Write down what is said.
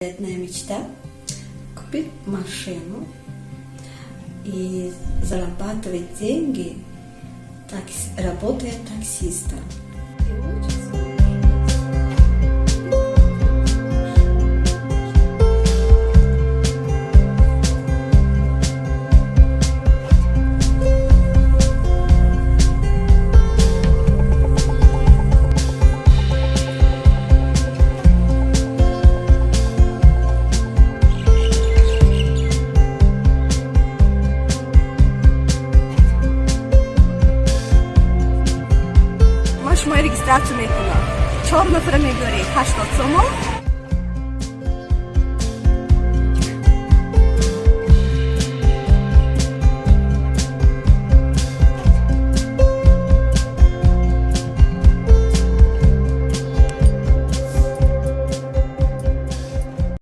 Моя мечта – купить машину и зарабатывать деньги, работая таксистом. Шумаи регистрацию мекунам. 4 нафар мебаред 80 сомон.